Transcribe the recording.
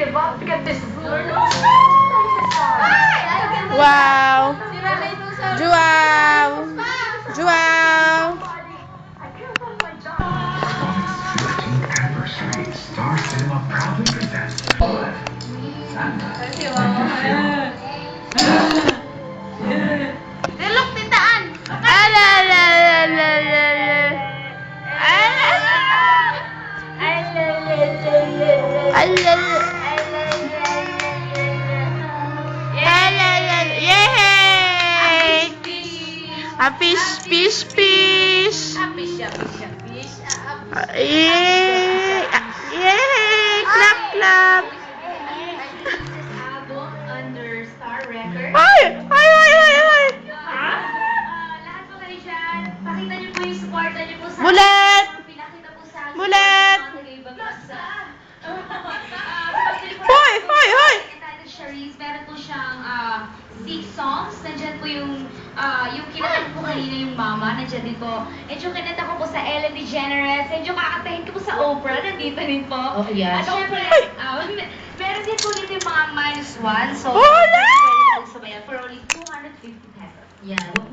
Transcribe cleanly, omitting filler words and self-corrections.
give up to get this. Wow! Joao! Joao! 15th anniversary, Star Cinema proudly presents Santa. Look, titaan! Yay! A fish, fish, fish! Yay! Yay! Clap, clap! Album under Star Records. Ay! Ay, ay, ay, ay! Lahat po kayo dyan, pakita niyo po yung supporta niyo po sa Bulet! pinakita po sa Bulet! mga tagaibang isa. Hoy! Hoy! Hoy! Entitled Charisse, meron po siyang 6 songs. Nandyan po yung kinanta ko po kanina yung Mama, nandyan din po. And yung kinanta ko po sa Ellen DeGeneres, and yung kakatahin ko po sa Oprah, nandito din po. Oh, yeah. At syempre, meron din po dito yung mga -1, so Wala! pwede po sabayan for only 250 pesos. Yan.